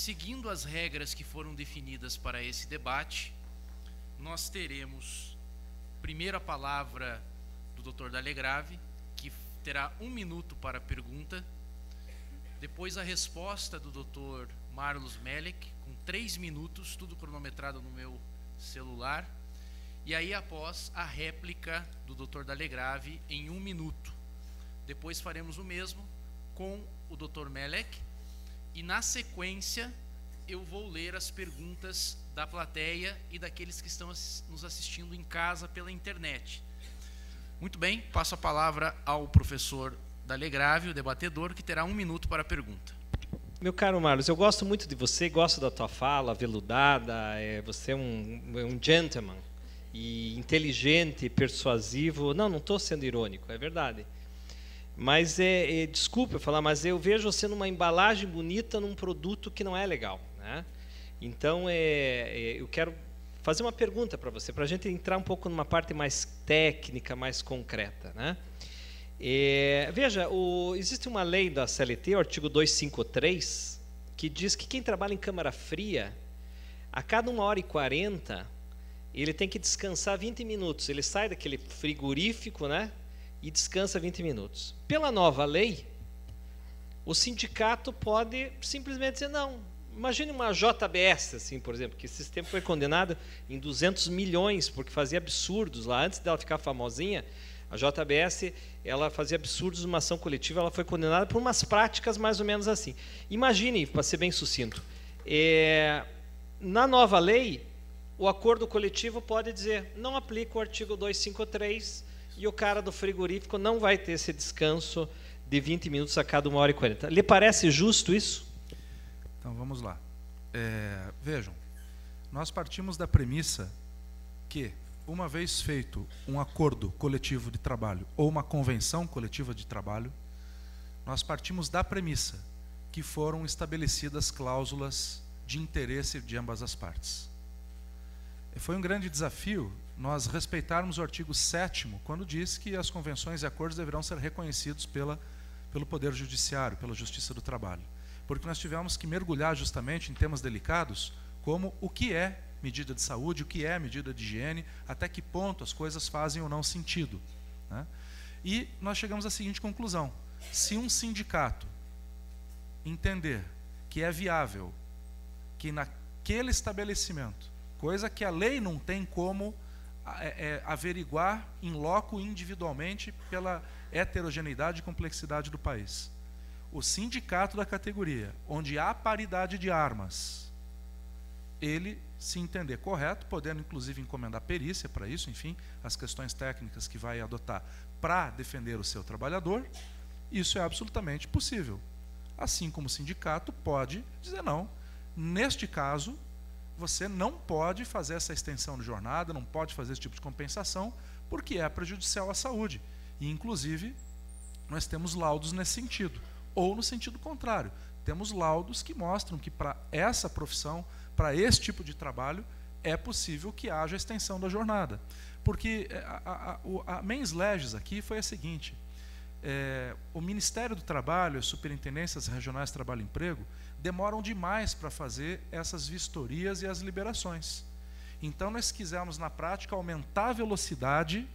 seguindo as regras que foram definidas para esse debate, nós teremos primeiro a palavra do Dr. Dalegrave, que terá 1 minuto para a pergunta, depois a resposta do Dr. Marlos Melek, com 3 minutos, tudo cronometrado no meu celular, e aí após a réplica do Dr. Dalegrave em 1 minuto. Depois faremos o mesmo com o Dr. Melek, e na sequência eu vou ler as perguntas da plateia e daqueles que estão nos assistindo em casa pela internet. Muito bem, passo a palavra ao professor Dalegrave, o debatedor, que terá 1 minuto para a pergunta. Meu caro Marlos, eu gosto muito de você, gosto da tua fala, veludada, você é um gentleman, e inteligente, persuasivo. Não estou sendo irônico, é verdade. Mas, desculpa eu falar, mas eu vejo você numa embalagem bonita num produto que não é legal, né? Então, eu quero fazer uma pergunta para você, para a gente entrar um pouco numa parte mais técnica, mais concreta, né? Veja, existe uma lei da CLT, o artigo 253, que diz que quem trabalha em câmara fria, a cada 1h40, ele tem que descansar 20 minutos. Ele sai daquele frigorífico, né, e descansa 20 minutos. Pela nova lei, o sindicato pode simplesmente dizer não. Imagine uma JBS, assim, por exemplo, que esse tempo foi condenada em 200 milhões, porque fazia absurdos lá. Antes dela ficar famosinha, a JBS, ela fazia absurdos numa ação coletiva, ela foi condenada por umas práticas mais ou menos assim. Imagine, para ser bem sucinto, na nova lei, o acordo coletivo pode dizer, não aplica o artigo 253 e o cara do frigorífico não vai ter esse descanso de 20 minutos a cada 1h40. Lhe parece justo isso? Então, vamos lá. Vejam, nós partimos da premissa que, uma vez feito um acordo coletivo de trabalho ou uma convenção coletiva de trabalho, nós partimos da premissa que foram estabelecidas cláusulas de interesse de ambas as partes. Foi um grande desafio nós respeitarmos o artigo 7º, quando diz que as convenções e acordos deverão ser reconhecidos pelo Poder Judiciário, pela Justiça do Trabalho. Porque nós tivemos que mergulhar justamente em temas delicados, como o que é medida de saúde, o que é medida de higiene, até que ponto as coisas fazem ou não sentido, né? E nós chegamos à seguinte conclusão: se um sindicato entender que é viável que naquele estabelecimento, coisa que a lei não tem como averiguar in loco individualmente pela heterogeneidade e complexidade do país, o sindicato da categoria, onde há paridade de armas, ele se entender correto, podendo inclusive encomendar perícia para isso, enfim, as questões técnicas que vai adotar para defender o seu trabalhador, isso é absolutamente possível. Assim como o sindicato pode dizer não, neste caso, você não pode fazer essa extensão de jornada, não pode fazer esse tipo de compensação, porque é prejudicial à saúde. E, inclusive, nós temos laudos nesse sentido. Ou no sentido contrário, temos laudos que mostram que para essa profissão, para esse tipo de trabalho, é possível que haja extensão da jornada. Porque a mens legis aqui foi a seguinte: o Ministério do Trabalho, as superintendências regionais de trabalho e emprego, demoram demais para fazer essas vistorias e as liberações. Então nós quisemos, na prática, aumentar a velocidade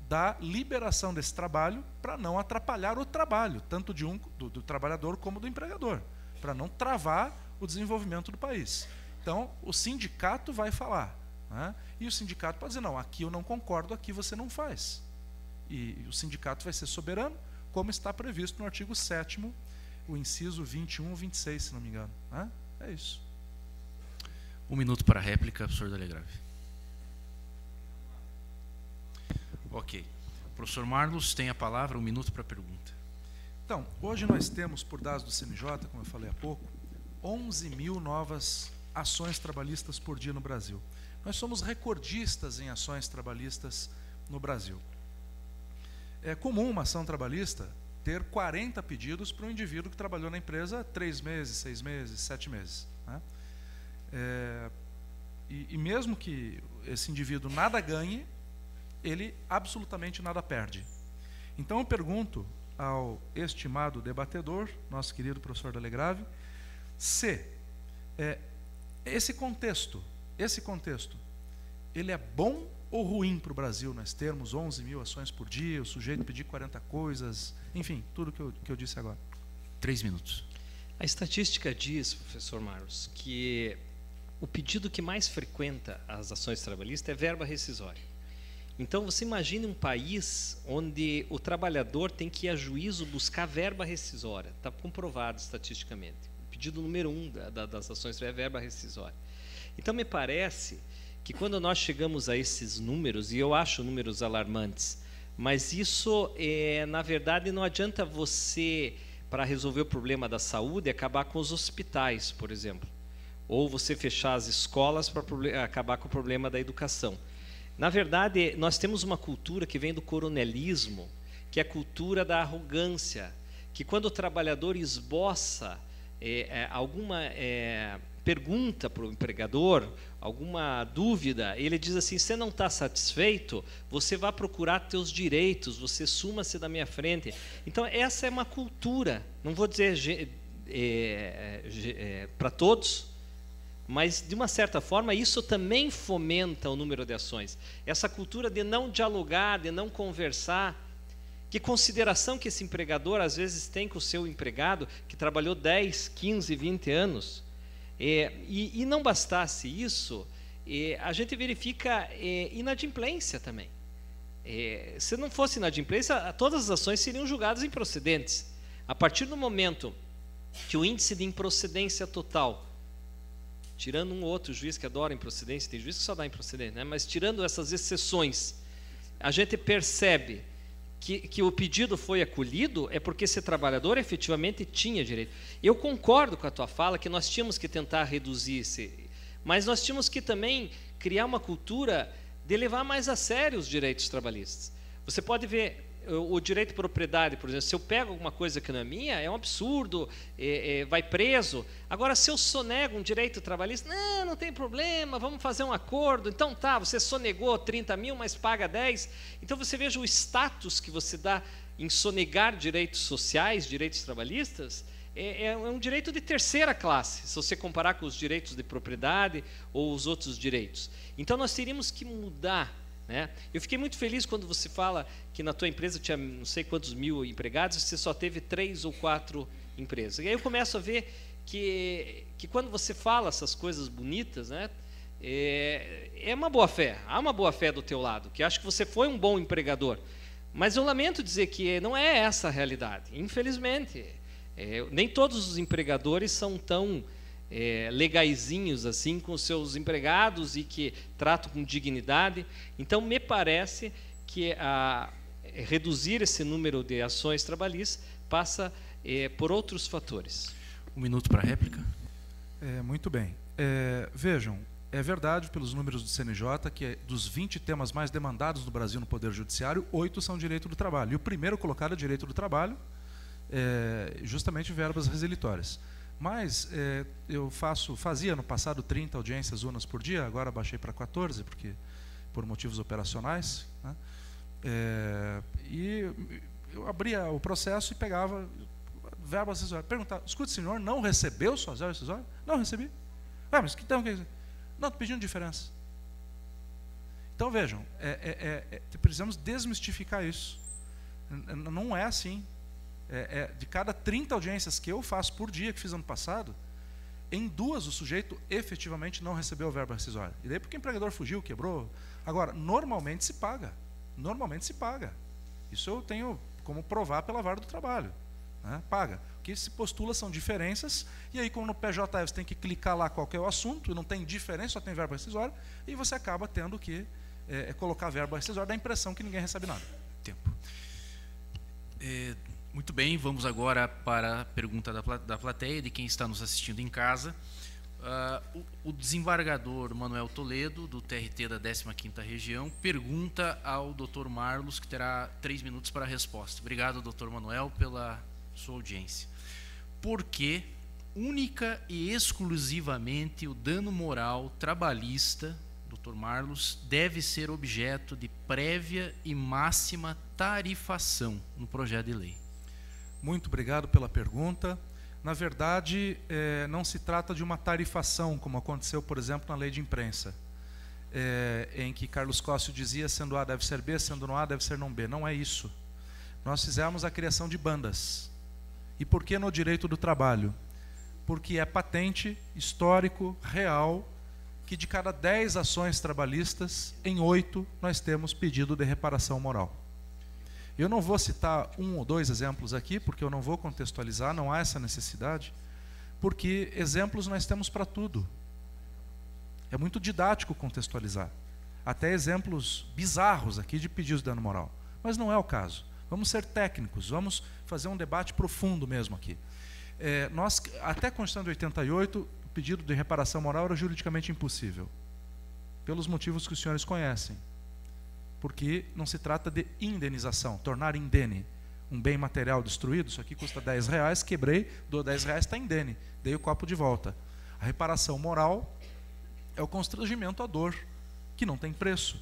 da liberação desse trabalho para não atrapalhar o trabalho, tanto do trabalhador como do empregador, para não travar o desenvolvimento do país. Então, o sindicato vai falar, né? E o sindicato pode dizer, não, aqui eu não concordo, aqui você não faz. E o sindicato vai ser soberano, como está previsto no artigo 7º, o inciso 21 e 26, se não me engano, né? É isso. 1 minuto para a réplica, professor Dalegrave. Ok. O professor Marlos tem a palavra, 1 minuto para a pergunta. Então, hoje nós temos, por dados do CNJ, como eu falei há pouco, 11 mil novas ações trabalhistas por dia no Brasil. Nós somos recordistas em ações trabalhistas no Brasil. É comum uma ação trabalhista ter 40 pedidos para um indivíduo que trabalhou na empresa 3 meses, 6 meses, 7 meses, né? E mesmo que esse indivíduo nada ganhe, ele absolutamente nada perde. Então eu pergunto ao estimado debatedor, nosso querido professor Dalegrave, se Esse contexto, ele é bom ou ruim para o Brasil? Nós termos 11 mil ações por dia, o sujeito pedir 40 coisas, enfim, tudo que eu disse agora. 3 minutos. A estatística diz, professor Marlos, que o pedido que mais frequenta as ações trabalhistas é verba rescisória. Então, você imagine um país onde o trabalhador tem que ir a juízo buscar verba rescisória. Está comprovado estatisticamente. O pedido número 1 das ações é verba rescisória. Então, me parece que quando nós chegamos a esses números, e eu acho números alarmantes, mas isso, na verdade, não adianta você, para resolver o problema da saúde, acabar com os hospitais, por exemplo. Ou você fechar as escolas para acabar com o problema da educação. Na verdade, nós temos uma cultura que vem do coronelismo, que é a cultura da arrogância, que quando o trabalhador esboça alguma pergunta para o empregador, alguma dúvida, ele diz assim: você não está satisfeito? Você vai procurar teus direitos, você suma-se da minha frente. Então, essa é uma cultura, não vou dizer para todos, mas, de uma certa forma, isso também fomenta o número de ações. Essa cultura de não dialogar, de não conversar. Que consideração que esse empregador, às vezes, tem com o seu empregado, que trabalhou 10, 15, 20 anos. E não bastasse isso, a gente verifica inadimplência também. Se não fosse inadimplência, todas as ações seriam julgadas improcedentes. A partir do momento que o índice de improcedência total, tirando um ou outro juiz que adora improcedência, tem juiz que só dá improcedência, né? Mas tirando essas exceções, a gente percebe que o pedido foi acolhido, é porque esse trabalhador efetivamente tinha direito. Eu concordo com a tua fala que nós tínhamos que tentar reduzir mas nós tínhamos que também criar uma cultura de levar mais a sério os direitos trabalhistas. Você pode ver o direito de propriedade, por exemplo, se eu pego alguma coisa que não é minha, é um absurdo, vai preso. Agora, se eu sonego um direito trabalhista, não tem problema, vamos fazer um acordo. Então tá, você sonegou 30 mil, mas paga 10. Então você veja o status que você dá em sonegar direitos sociais, direitos trabalhistas, é um direito de terceira classe, se você comparar com os direitos de propriedade ou os outros direitos. Então nós teríamos que mudar. Eu fiquei muito feliz quando você fala que na tua empresa tinha não sei quantos mil empregados e você só teve 3 ou 4 empresas. E aí eu começo a ver que quando você fala essas coisas bonitas, é uma boa fé, há uma boa fé do teu lado, que acho que você foi um bom empregador. Mas eu lamento dizer que não é essa a realidade, infelizmente. Nem todos os empregadores são tão legaizinhos assim com seus empregados e que tratam com dignidade. Então, me parece que reduzir esse número de ações trabalhistas passa por outros fatores. 1 minuto para a réplica. Muito bem. Vejam, é verdade, pelos números do CNJ, que dos 20 temas mais demandados no Brasil no Poder Judiciário, 8 são direito do trabalho. E o primeiro colocado é direito do trabalho, justamente verbas resilitórias. Mas eu fazia no passado 30 audiências unas por dia, agora baixei para 14, porque por motivos operacionais, né? E eu abria o processo e pegava verba acessória. Perguntava: escuta, senhor, não recebeu suas verbas acessórias? Não recebi. Mas que então? Não, estou pedindo diferença. Então vejam, precisamos desmistificar isso. Não é assim. De cada 30 audiências que eu faço por dia, que fiz ano passado, em 2 o sujeito efetivamente não recebeu a verba rescisória. E daí porque o empregador fugiu, quebrou. Agora, normalmente se paga. Normalmente se paga. Isso eu tenho como provar pela vara do trabalho. Né? Paga. O que se postula são diferenças, e aí, como no PJF você tem que clicar lá qual que é o assunto, e não tem diferença, só tem verba rescisória, e você acaba tendo que colocar a verba rescisória, dá a impressão que ninguém recebe nada. Tempo. Muito bem, vamos agora para a pergunta da plateia, de quem está nos assistindo em casa. O desembargador Manuel Toledo, do TRT da 15ª Região, pergunta ao Dr. Marlos, que terá 3 minutos para a resposta. Obrigado, Dr. Manuel, pela sua audiência. Por que, única e exclusivamente, o dano moral trabalhista, Dr. Marlos, deve ser objeto de prévia e máxima tarifação no projeto de lei? Muito obrigado pela pergunta. Na verdade, não se trata de uma tarifação, como aconteceu, por exemplo, na lei de imprensa, em que Carlos Cóssio dizia, sendo A deve ser B, sendo não A deve ser não B. Não é isso. Nós fizemos a criação de bandas. E por que no direito do trabalho? Porque é patente, histórico, real, que de cada 10 ações trabalhistas, em 8 nós temos pedido de reparação moral. Eu não vou citar 1 ou 2 exemplos aqui, porque eu não vou contextualizar, não há essa necessidade, porque exemplos nós temos para tudo. É muito didático contextualizar. Até exemplos bizarros aqui de pedidos de dano moral. Mas não é o caso. Vamos ser técnicos, vamos fazer um debate profundo mesmo aqui. Nós, até a Constituição de 88, o pedido de reparação moral era juridicamente impossível. Pelos motivos que os senhores conhecem. Porque não se trata de indenização, tornar indene um bem material destruído. Isso aqui custa R$10, quebrei, dou R$10, está indene, dei o copo de volta. A reparação moral é o constrangimento à dor, que não tem preço.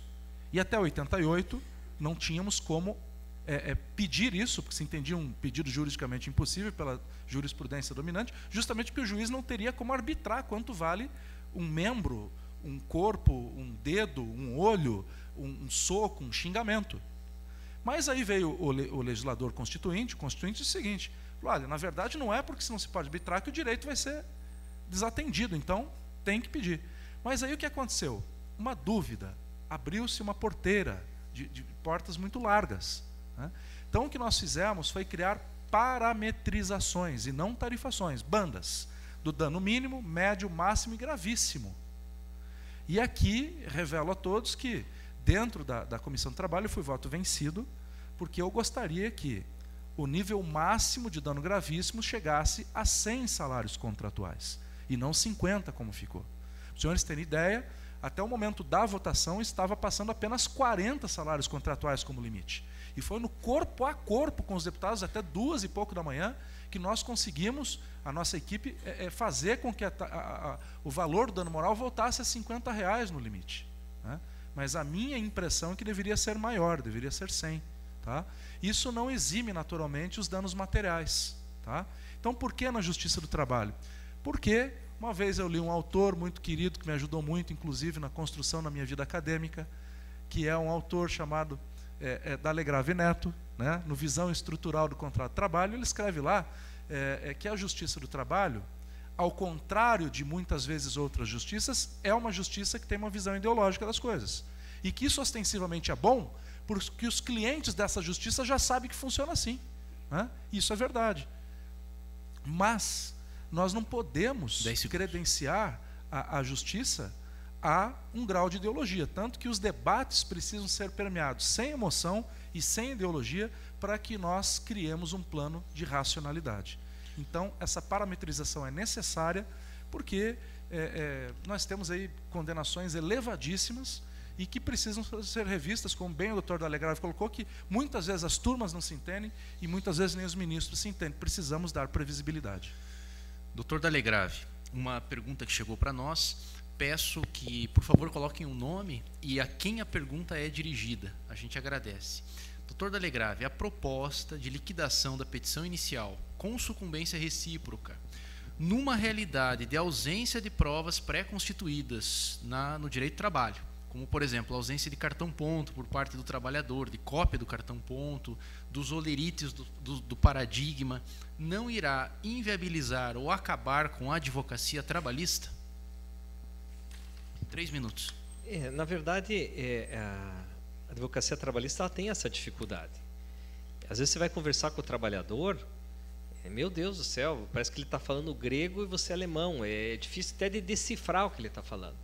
E até 88 não tínhamos como pedir isso, porque se entendia um pedido juridicamente impossível pela jurisprudência dominante, justamente porque o juiz não teria como arbitrar quanto vale um membro, um corpo, um dedo, um olho, um soco, um xingamento. Mas aí veio o legislador constituinte, o constituinte disse o seguinte, olha, na verdade não é porque se não se pode arbitrar que o direito vai ser desatendido, então tem que pedir. Mas aí o que aconteceu? Uma dúvida, abriu-se uma porteira de portas muito largas, né? Então o que nós fizemos foi criar parametrizações e não tarifações, bandas, do dano mínimo, médio, máximo e gravíssimo. E aqui revelo a todos que dentro da Comissão de Trabalho fui voto vencido, porque eu gostaria que o nível máximo de dano gravíssimo chegasse a 100 salários contratuais, e não 50 como ficou. Para os senhores terem ideia, até o momento da votação estava passando apenas 40 salários contratuais como limite. E foi no corpo a corpo com os deputados, até 2 e pouco da manhã, que nós conseguimos, a nossa equipe, fazer com que o valor do dano moral voltasse a R$50 no limite, né? Mas a minha impressão é que deveria ser maior, deveria ser 100. Tá? Isso não exime naturalmente os danos materiais. Tá? Então, por que na Justiça do Trabalho? Porque uma vez eu li um autor muito querido, que me ajudou muito, inclusive, na construção da minha vida acadêmica, que é um autor chamado D'Alegrave Neto, né? No Visão Estrutural do Contrato de Trabalho. Ele escreve lá que a Justiça do Trabalho, ao contrário de muitas vezes outras justiças, é uma justiça que tem uma visão ideológica das coisas. E que isso ostensivamente é bom, porque os clientes dessa justiça já sabem que funciona assim, né? Isso é verdade. Mas nós não podemos credenciar a justiça a um grau de ideologia. Tanto que os debates precisam ser permeados sem emoção e sem ideologia para que nós criemos um plano de racionalidade. Então, essa parametrização é necessária porque nós temos aí condenações elevadíssimas e que precisam ser revistas, como bem o doutor D'Alegrave colocou, que muitas vezes as turmas não se entendem e muitas vezes nem os ministros se entendem. Precisamos dar previsibilidade. Doutor D'Alegrave, uma pergunta que chegou para nós. Peço que, por favor, coloquem o nome e a quem a pergunta é dirigida. A gente agradece. Doutor D'Alegrave, a proposta de liquidação da petição inicial com sucumbência recíproca, numa realidade de ausência de provas pré-constituídas no direito do trabalho, como, por exemplo, a ausência de cartão-ponto por parte do trabalhador, de cópia do cartão-ponto, dos olerites do paradigma, não irá inviabilizar ou acabar com a advocacia trabalhista? 3 minutos. Na verdade, a advocacia trabalhista ela tem essa dificuldade. Às vezes você vai conversar com o trabalhador, meu Deus do céu, parece que ele está falando grego e você é alemão. É difícil até de decifrar o que ele está falando.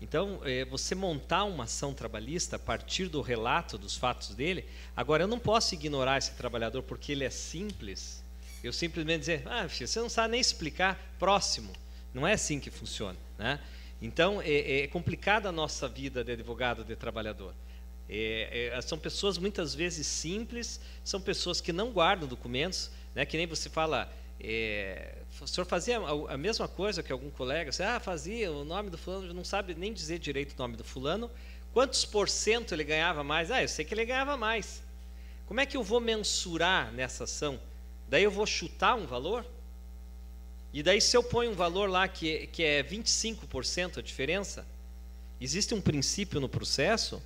Então, você montar uma ação trabalhista a partir do relato dos fatos dele. Agora, eu não posso ignorar esse trabalhador porque ele é simples. Eu simplesmente dizer, filho, você não sabe nem explicar, próximo. Não é assim que funciona, né? Então, é complicada a nossa vida de advogado, de trabalhador. São pessoas muitas vezes simples, são pessoas que não guardam documentos, né? Que nem você fala, o senhor fazia a mesma coisa que algum colega, você, fazia o nome do fulano, não sabe nem dizer direito o nome do fulano, quantos % ele ganhava mais? Eu sei que ele ganhava mais. Como é que eu vou mensurar nessa ação? Daí eu vou chutar um valor? E daí, se eu ponho um valor lá que é 25% a diferença, existe um princípio no processo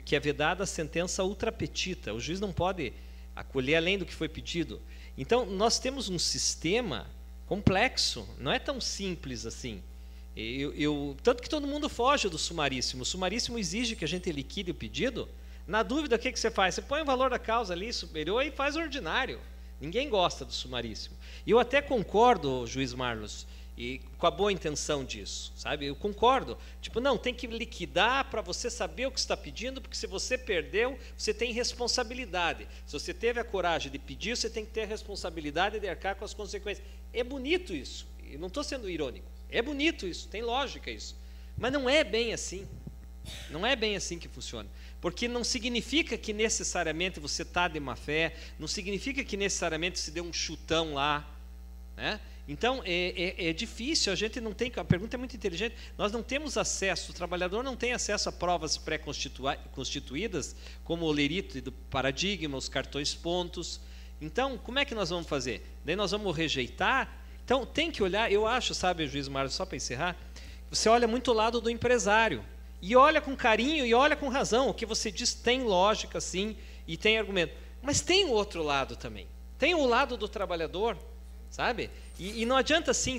que é vedada a sentença ultra petita. O juiz não pode acolher além do que foi pedido. Então, nós temos um sistema complexo, não é tão simples assim. Tanto que todo mundo foge do sumaríssimo. O sumaríssimo exige que a gente liquide o pedido. Na dúvida, o que você faz? Você põe o valor da causa ali superior e faz o ordinário. Ninguém gosta do sumaríssimo. E eu até concordo, juiz Marlos, e com a boa intenção disso, sabe? Eu concordo. Tipo, não, tem que liquidar para você saber o que está pedindo, porque se você perdeu, você tem responsabilidade. Se você teve a coragem de pedir, você tem que ter a responsabilidade de arcar com as consequências. É bonito isso. Eu não estou sendo irônico. É bonito isso, tem lógica isso. Mas não é bem assim. Não é bem assim que funciona. Porque não significa que necessariamente você está de má fé, não significa que necessariamente se deu um chutão lá, né? Então, é difícil, a gente não tem, a pergunta é muito inteligente, nós não temos acesso, o trabalhador não tem acesso a provas pré-constituídas, como o lerito do paradigma, os cartões pontos. Então, como é que nós vamos fazer? Daí nós vamos rejeitar. Então, tem que olhar, eu acho, sabe, juiz Mário, só para encerrar, você olha muito o lado do empresário, e olha com carinho, e olha com razão, o que você diz tem lógica, sim, e tem argumento. Mas tem o outro lado também, tem o lado do trabalhador, sabe? E não adianta assim,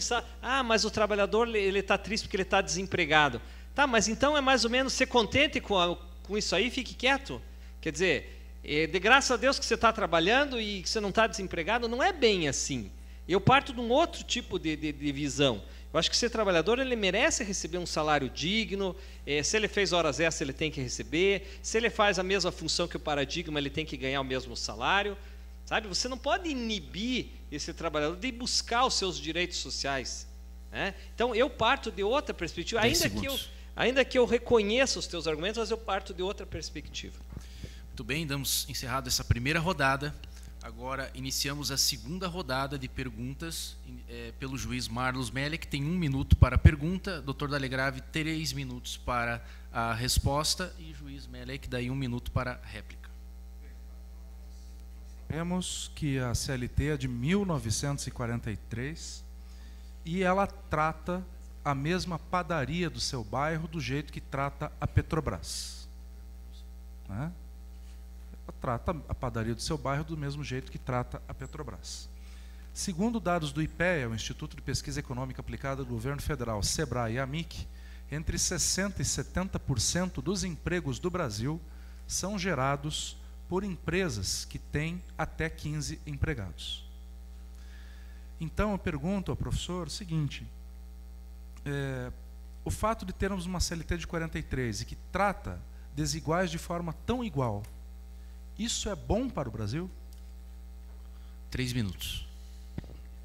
mas o trabalhador ele está triste porque ele está desempregado. Tá, mas então é mais ou menos ser contente com isso aí, fique quieto. Quer dizer, de graças a Deus que você está trabalhando e que você não está desempregado, não é bem assim. Eu parto de um outro tipo de visão. Eu acho que ser trabalhador, ele merece receber um salário digno, se ele fez horas extras, ele tem que receber, se ele faz a mesma função que o paradigma, ele tem que ganhar o mesmo salário. Sabe? Você não pode inibir esse trabalhador de buscar os seus direitos sociais, né? Então, eu parto de outra perspectiva, ainda que eu reconheça os teus argumentos, mas eu parto de outra perspectiva. Muito bem, damos encerrado essa primeira rodada. Agora, iniciamos a segunda rodada de perguntas pelo juiz Marlos Melli, que tem 1 minuto para a pergunta, doutor Dalegrave, 3 minutos para a resposta, e juiz Melli, que daí 1 minuto para a réplica. Vemos que a CLT é de 1943 e ela trata a mesma padaria do seu bairro do jeito que trata a Petrobras, né? Ela trata a padaria do seu bairro do mesmo jeito que trata a Petrobras. Segundo dados do IPEA, o Instituto de Pesquisa Econômica Aplicada do Governo Federal, SEBRAE e AMIC, entre 60% e 70% dos empregos do Brasil são gerados por empresas que têm até 15 empregados. Então, eu pergunto ao professor o seguinte, o fato de termos uma CLT de 43 e que trata desiguais de forma tão igual, isso é bom para o Brasil? 3 minutos.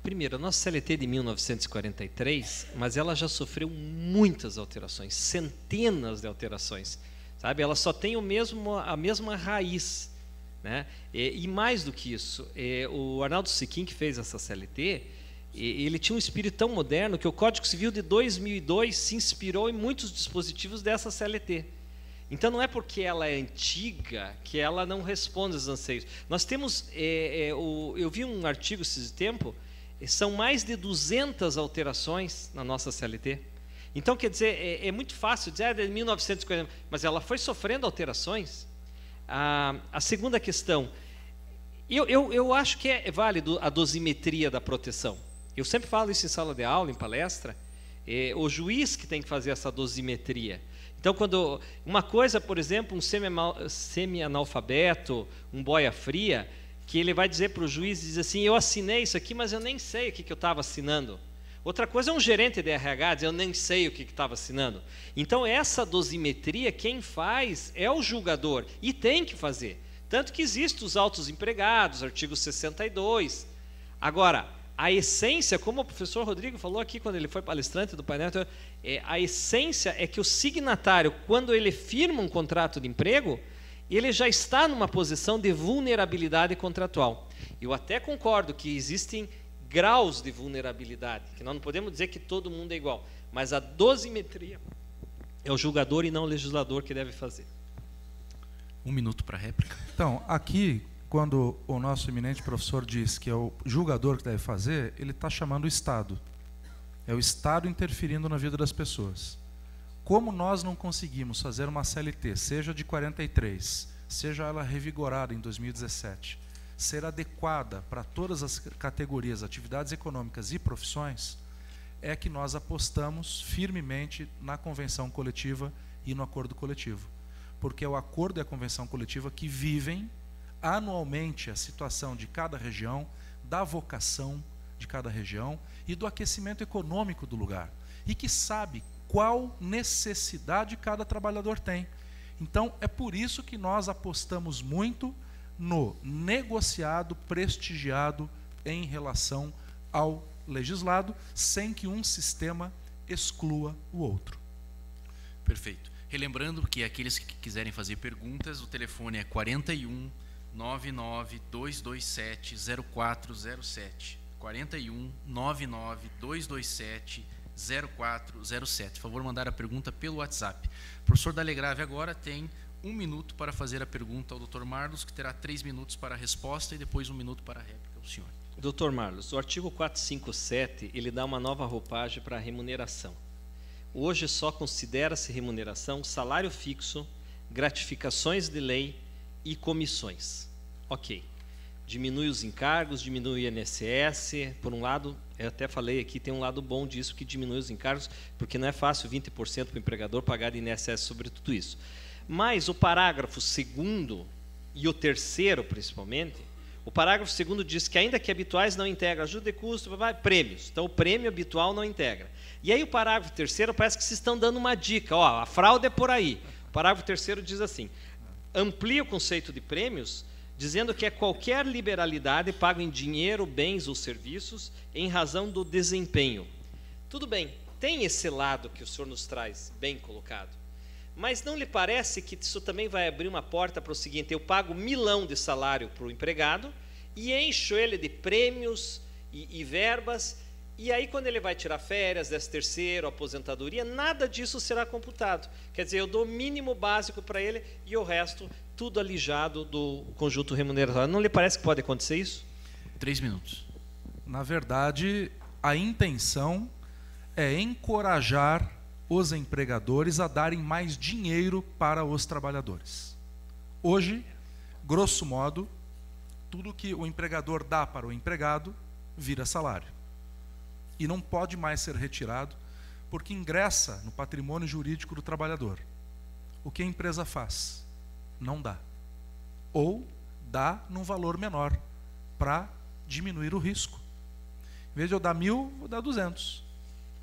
Primeiro, a nossa CLT de 1943, mas ela já sofreu muitas alterações, centenas de alterações, sabe? Ela só tem a mesma raiz, né? E mais do que isso, o Arnaldo Siquim, que fez essa CLT, ele tinha um espírito tão moderno que o Código Civil de 2002 se inspirou em muitos dispositivos dessa CLT. Então não é porque ela é antiga que ela não responde aos anseios. Nós temos, eu vi um artigo esse tempo, são mais de 200 alterações na nossa CLT. Então, quer dizer, é muito fácil dizer, de 1940, mas ela foi sofrendo alterações. A segunda questão, eu acho que é válido a dosimetria da proteção. Eu sempre falo isso em sala de aula, em palestra, o juiz que tem que fazer essa dosimetria. Então, quando uma coisa, por exemplo, um semi-analfabeto, um boia fria, que ele vai dizer para o juiz, diz assim, eu assinei isso aqui, mas eu nem sei o que eu estava assinando. Outra coisa é um gerente de RH dizer, eu nem sei o que estava assinando. Então, essa dosimetria, quem faz é o julgador, e tem que fazer. Tanto que existem os autos empregados, artigo 62. Agora, a essência, como o professor Rodrigo falou aqui, quando ele foi palestrante do painel, a essência é que o signatário, quando ele firma um contrato de emprego, ele já está numa posição de vulnerabilidade contratual. Eu até concordo que existem graus de vulnerabilidade, que nós não podemos dizer que todo mundo é igual, mas a dosimetria é o julgador e não o legislador que deve fazer. 1 minuto para a réplica. Então, aqui, quando o nosso eminente professor diz que é o julgador que deve fazer, ele está chamando o Estado. É o Estado interferindo na vida das pessoas. Como nós não conseguimos fazer uma CLT, seja de 43, seja ela revigorada em 2017, ser adequada para todas as categorias, atividades econômicas e profissões, é que nós apostamos firmemente na convenção coletiva e no acordo coletivo. Porque é o acordo e a convenção coletiva que vivem anualmente a situação de cada região, da vocação de cada região e do aquecimento econômico do lugar. E que sabe qual necessidade cada trabalhador tem. Então, é por isso que nós apostamos muito no negociado, prestigiado em relação ao legislado, sem que um sistema exclua o outro. Perfeito. Relembrando que aqueles que quiserem fazer perguntas, o telefone é 41 99 227 0407. 41 99 227 0407. Por favor, mandar a pergunta pelo WhatsApp. O professor D'Alegrave agora tem 1 minuto para fazer a pergunta ao Dr. Marlos, que terá 3 minutos para a resposta e depois 1 minuto para a réplica ao senhor. Dr. Marlos, o artigo 457, ele dá uma nova roupagem para a remuneração. Hoje só considera-se remuneração salário fixo, gratificações de lei e comissões. Ok. Diminui os encargos, diminui o INSS. Por um lado, eu até falei aqui, tem um lado bom disso, que diminui os encargos, porque não é fácil 20% para o empregador pagar de INSS sobre tudo isso. Mas o parágrafo 2º e o 3º, principalmente, o parágrafo 2º diz que ainda que habituais não integra ajuda de custo, prêmios. Então, o prêmio habitual não integra. E aí o parágrafo 3º parece que se estão dando uma dica. Ó, a fraude é por aí. O parágrafo 3º diz assim, amplia o conceito de prêmios, dizendo que é qualquer liberalidade paga em dinheiro, bens ou serviços em razão do desempenho. Tudo bem, tem esse lado que o senhor nos traz bem colocado. Mas não lhe parece que isso também vai abrir uma porta para o seguinte, eu pago 1.000 de salário para o empregado e encho ele de prêmios e verbas, e aí quando ele vai tirar férias, 13º, aposentadoria, nada disso será computado. Quer dizer, eu dou o mínimo básico para ele e o resto tudo alijado do conjunto remuneratório. Não lhe parece que pode acontecer isso? 3 minutos. Na verdade, a intenção é encorajar os empregadores a darem mais dinheiro para os trabalhadores. Hoje, grosso modo, tudo que o empregador dá para o empregado vira salário. E não pode mais ser retirado, porque ingressa no patrimônio jurídico do trabalhador. O que a empresa faz? Não dá. Ou dá num valor menor, para diminuir o risco. Em vez de eu dar 1.000, eu vou dar 200.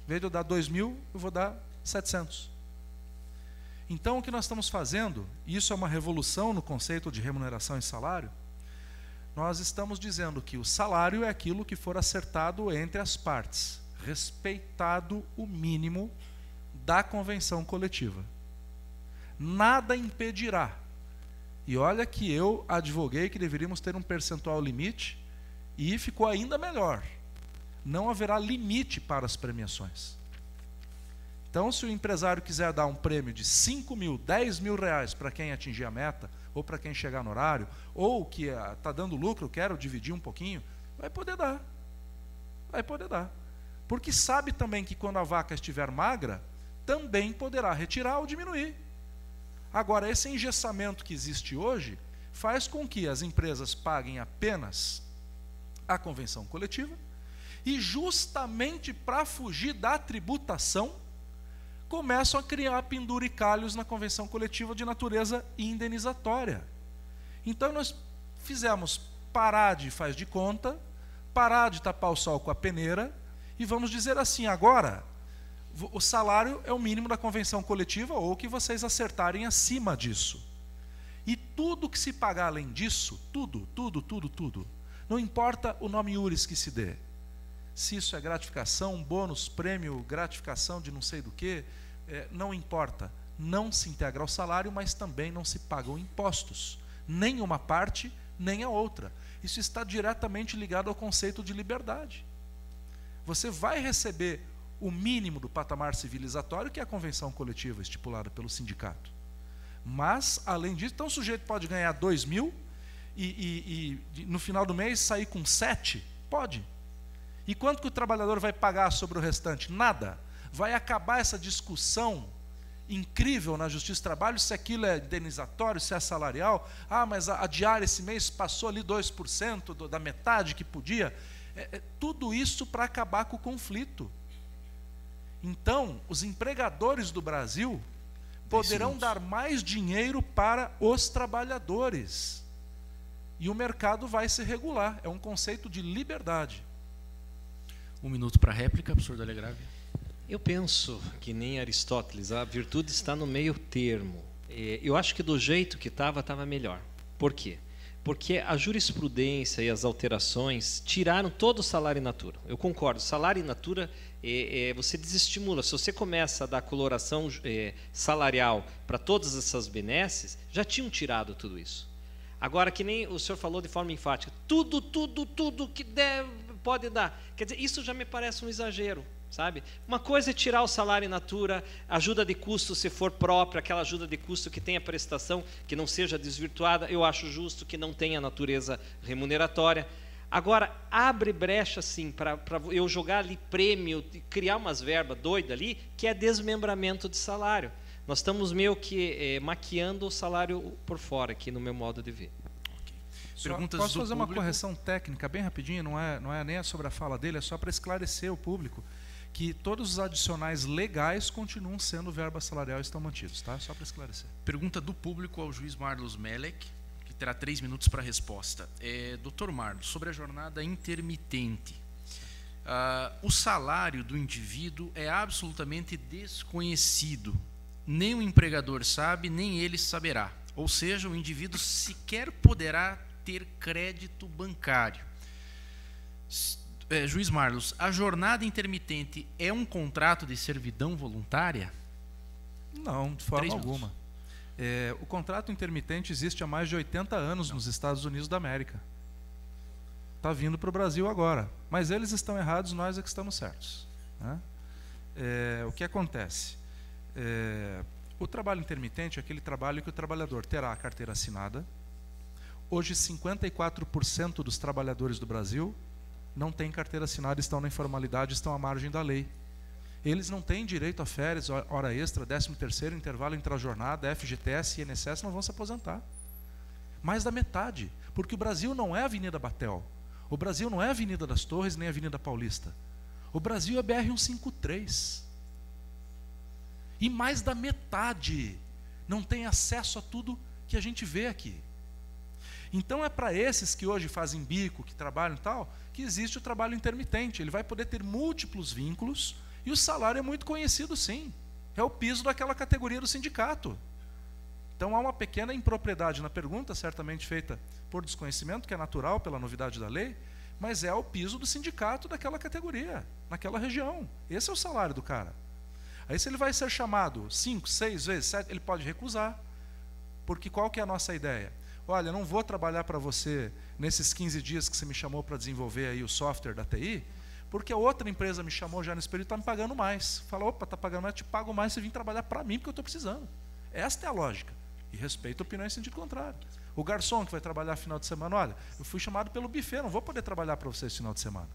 Em vez de eu dar 2.000, eu vou dar 700. Então, o que nós estamos fazendo, e isso é uma revolução no conceito de remuneração e salário, nós estamos dizendo que o salário é aquilo que for acertado entre as partes, respeitado o mínimo da convenção coletiva. Nada impedirá. E olha que eu advoguei que deveríamos ter um percentual limite, e ficou ainda melhor. Não haverá limite para as premiações. Então, se o empresário quiser dar um prêmio de 5.000, 10.000 reais para quem atingir a meta, ou para quem chegar no horário, ou que está dando lucro, quero dividir um pouquinho, vai poder dar. Vai poder dar. Porque sabe também que quando a vaca estiver magra, também poderá retirar ou diminuir. Agora, esse engessamento que existe hoje faz com que as empresas paguem apenas a convenção coletiva e, justamente para fugir da tributação, começam a criar penduricalhos na convenção coletiva de natureza indenizatória. Então nós fizemos parar de faz de conta, parar de tapar o sol com a peneira e vamos dizer assim, agora o salário é o mínimo da convenção coletiva ou que vocês acertarem acima disso. E tudo que se pagar além disso, tudo, não importa o nome iuris que se dê, se isso é gratificação, bônus, prêmio, gratificação de não sei do que, não importa. Não se integra ao salário, mas também não se pagam impostos. Nem uma parte, nem a outra. Isso está diretamente ligado ao conceito de liberdade. Você vai receber o mínimo do patamar civilizatório, que é a convenção coletiva estipulada pelo sindicato. Mas, além disso, então o sujeito pode ganhar 2.000 e no final do mês sair com 7? Pode. E quanto que o trabalhador vai pagar sobre o restante? Nada. Vai acabar essa discussão incrível na Justiça do Trabalho, se aquilo é indenizatório, se é salarial. Ah, mas a diária esse mês passou ali 2% da metade que podia. Tudo isso para acabar com o conflito. Então, os empregadores do Brasil poderão dar mais dinheiro para os trabalhadores. E o mercado vai se regular. É um conceito de liberdade. 1 minuto para a réplica, professor Dalegrave. Eu penso que nem Aristóteles, a virtude está no meio termo. Eu acho que do jeito que estava melhor. Por quê? Porque a jurisprudência e as alterações tiraram todo o salário in natura. Eu concordo, salário in natura você desestimula. Se você começa a dar coloração salarial para todas essas benesses, já tinham tirado tudo isso. Agora, que nem o senhor falou de forma enfática, tudo que pode dar. Quer dizer, isso já me parece um exagero. Sabe? Uma coisa é tirar o salário in natura, ajuda de custo se for própria, aquela ajuda de custo que tenha prestação, que não seja desvirtuada, eu acho justo que não tenha natureza remuneratória. Agora, abre brecha sim para eu jogar ali prêmio, criar umas verbas doidas ali, que é desmembramento de salário. Nós estamos meio que maquiando o salário por fora aqui no meu modo de ver. Perguntas posso fazer uma correção técnica bem rapidinho, não é nem sobre a fala dele, é só para esclarecer o público que todos os adicionais legais continuam sendo verba salarial e estão mantidos, tá? Só para esclarecer. Pergunta do público ao juiz Marlos Melek, que terá 3 minutos para a resposta. Dr. Marlos, sobre a jornada intermitente. O salário do indivíduo é absolutamente desconhecido. Nem o empregador sabe, nem ele saberá. Ou seja, o indivíduo sequer poderá ter crédito bancário. Juiz Marlos, a jornada intermitente é um contrato de servidão voluntária? Não, de forma alguma. O contrato intermitente existe há mais de 80 anos nos Estados Unidos da América. Está vindo para o Brasil agora. Mas eles estão errados, nós é que estamos certos. Né? O que acontece? O trabalho intermitente é aquele trabalho que o trabalhador terá a carteira assinada. Hoje, 54% dos trabalhadores do Brasil não têm carteira assinada, estão na informalidade, estão à margem da lei. Eles não têm direito a férias, hora extra, 13º, intervalo intra-jornada, FGTS e INSS, não vão se aposentar. Mais da metade, porque o Brasil não é a Avenida Batel, o Brasil não é a Avenida das Torres, nem a Avenida Paulista. O Brasil é BR-153. E mais da metade não tem acesso a tudo que a gente vê aqui. Então é para esses que hoje fazem bico, que trabalham e tal, que existe o trabalho intermitente. Ele vai poder ter múltiplos vínculos e o salário é muito conhecido, sim. É o piso daquela categoria do sindicato. Então há uma pequena impropriedade na pergunta, certamente feita por desconhecimento, que é natural pela novidade da lei, mas é o piso do sindicato daquela categoria, naquela região. Esse é o salário do cara. Aí se ele vai ser chamado 5, 6 vezes, 7, ele pode recusar. Porque qual que é a nossa ideia? Olha, não vou trabalhar para você nesses 15 dias que você me chamou para desenvolver aí o software da TI, porque a outra empresa me chamou já nesse período e está me pagando mais. Fala, opa, está pagando mais, eu te pago mais se vir trabalhar para mim, porque eu estou precisando. Esta é a lógica. E respeito opiniões em sentido contrário. O garçom que vai trabalhar final de semana, olha, eu fui chamado pelo buffet, não vou poder trabalhar para você esse final de semana.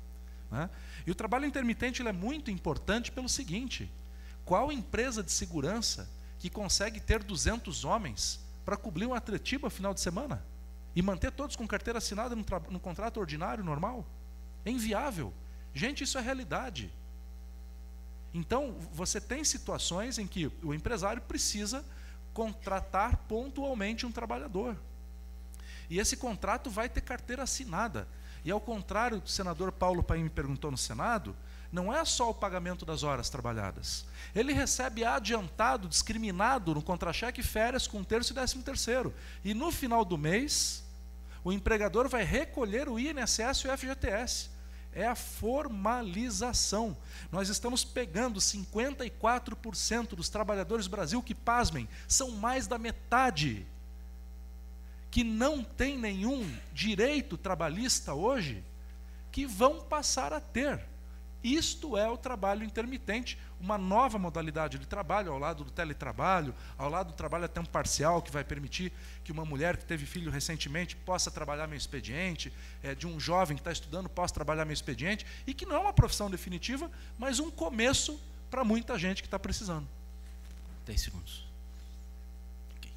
Né? E o trabalho intermitente ele é muito importante pelo seguinte: qual empresa de segurança que consegue ter 200 homens para cobrir um Atletiba final de semana e manter todos com carteira assinada num contrato ordinário, normal? É inviável. Gente, isso é realidade. Então, você tem situações em que o empresário precisa contratar pontualmente um trabalhador. E esse contrato vai ter carteira assinada. E ao contrário do senador Paulo Paim me perguntou no Senado, não é só o pagamento das horas trabalhadas. Ele recebe adiantado, discriminado no contra-cheque férias com 1/3 e 13º. E no final do mês, o empregador vai recolher o INSS e o FGTS. É a formalização. Nós estamos pegando 54% dos trabalhadores do Brasil que, pasmem, são mais da metade, que não tem nenhum direito trabalhista hoje, que vão passar a ter. Isto é o trabalho intermitente, uma nova modalidade de trabalho, ao lado do teletrabalho, ao lado do trabalho a tempo parcial, que vai permitir que uma mulher que teve filho recentemente possa trabalhar meio expediente, de um jovem que está estudando possa trabalhar meio expediente, e que não é uma profissão definitiva, mas um começo para muita gente que está precisando. 10 segundos. Okay.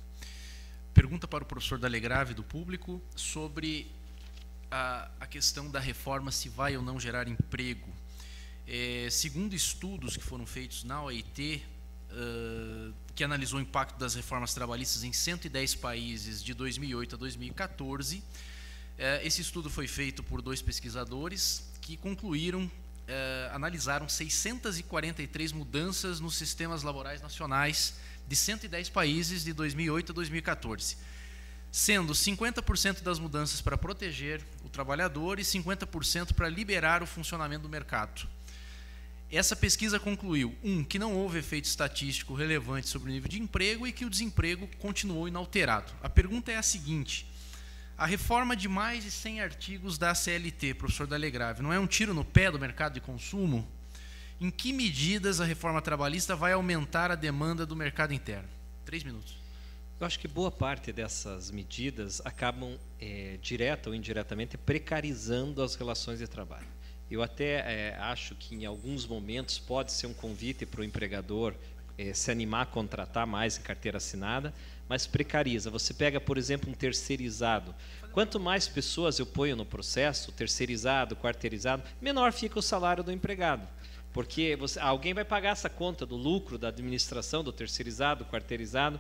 Pergunta para o professor Dalegrave, do público, sobre a questão da reforma, se vai ou não gerar emprego. Segundo estudos que foram feitos na OIT, que analisou o impacto das reformas trabalhistas em 110 países de 2008 a 2014, esse estudo foi feito por 2 pesquisadores que concluíram, analisaram 643 mudanças nos sistemas laborais nacionais de 110 países de 2008 a 2014, sendo 50% das mudanças para proteger o trabalhador e 50% para liberar o funcionamento do mercado. Essa pesquisa concluiu, que não houve efeito estatístico relevante sobre o nível de emprego e que o desemprego continuou inalterado. A pergunta é a seguinte: a reforma de mais de 100 artigos da CLT, professor Dalegrave, não é um tiro no pé do mercado de consumo? Em que medidas a reforma trabalhista vai aumentar a demanda do mercado interno? 3 minutos. Eu acho que boa parte dessas medidas acabam, direta ou indiretamente, precarizando as relações de trabalho. Eu até acho que, em alguns momentos, pode ser um convite para o empregador se animar a contratar mais em carteira assinada, mas precariza. Você pega, por exemplo, um terceirizado. Quanto mais pessoas eu ponho no processo, terceirizado, quarteirizado, menor fica o salário do empregado. Porque alguém vai pagar essa conta do lucro, da administração, do terceirizado, quarteirizado.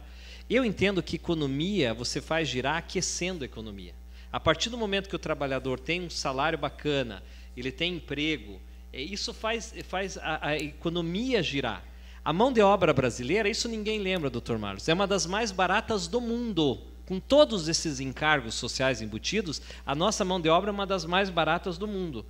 Eu entendo que economia você faz girar aquecendo a economia. A partir do momento que o trabalhador tem um salário bacana, ele tem emprego, isso faz a economia girar. A mão de obra brasileira, isso ninguém lembra, doutor Marlos, é uma das mais baratas do mundo. Com todos esses encargos sociais embutidos, a nossa mão de obra é uma das mais baratas do mundo.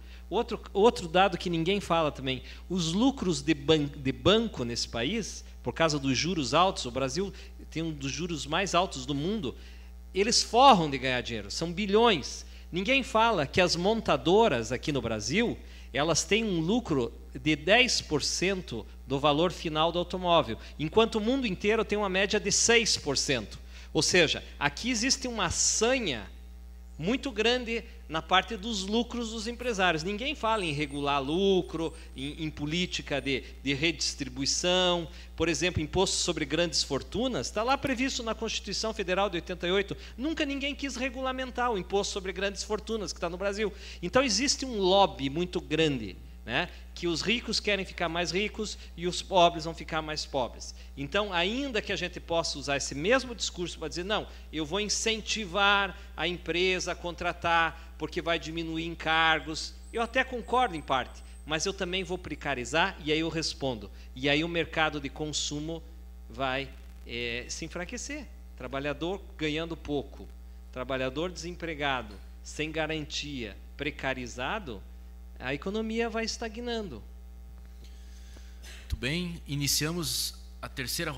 Outro dado que ninguém fala também, os lucros de banco nesse país, por causa dos juros altos, o Brasil tem um dos juros mais altos do mundo, eles forram de ganhar dinheiro, são bilhões. Ninguém fala que as montadoras aqui no Brasil, elas têm um lucro de 10% do valor final do automóvel, enquanto o mundo inteiro tem uma média de 6%. Ou seja, aqui existe uma sanha muito grande na parte dos lucros dos empresários. Ninguém fala em regular lucro, em política de redistribuição. Por exemplo, imposto sobre grandes fortunas, está lá previsto na Constituição Federal de 88. Nunca ninguém quis regulamentar o imposto sobre grandes fortunas que está no Brasil. Então existe um lobby muito grande, né, que os ricos querem ficar mais ricos e os pobres vão ficar mais pobres. Então, ainda que a gente possa usar esse mesmo discurso para dizer, não, eu vou incentivar a empresa a contratar porque vai diminuir encargos, eu até concordo em parte, mas eu também vou precarizar, e aí eu respondo, e aí o mercado de consumo vai se enfraquecer. Trabalhador ganhando pouco, trabalhador desempregado, sem garantia, precarizado, a economia vai estagnando. Muito bem, iniciamos a terceira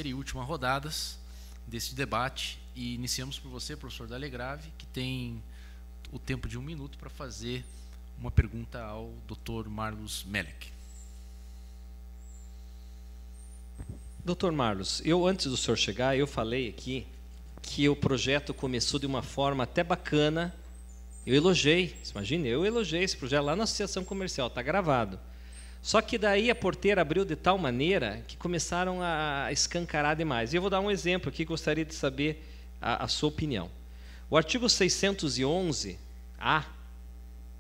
e última rodadas desse debate, e iniciamos por você, professor Dalegrave, que tem o tempo de 1 minuto para fazer uma pergunta ao Dr. Marlos Melek. Doutor Marlos, antes do senhor chegar, eu falei aqui que o projeto começou de uma forma até bacana. Eu elogiei, imagine, eu elogiei esse projeto lá na Associação Comercial, está gravado. Só que daí a porteira abriu de tal maneira que começaram a escancarar demais. E eu vou dar um exemplo aqui, gostaria de saber a sua opinião. O artigo 611-A,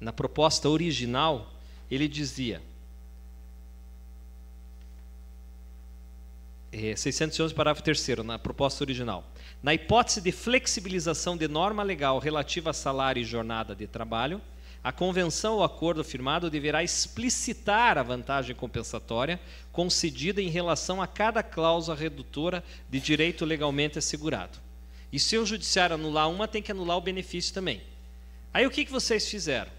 na proposta original, ele dizia... 611, parágrafo 3º, na proposta original. Na hipótese de flexibilização de norma legal relativa a salário e jornada de trabalho, a convenção ou acordo firmado deverá explicitar a vantagem compensatória concedida em relação a cada cláusula redutora de direito legalmente assegurado. E se o judiciário anular uma, tem que anular o benefício também. Aí o que vocês fizeram?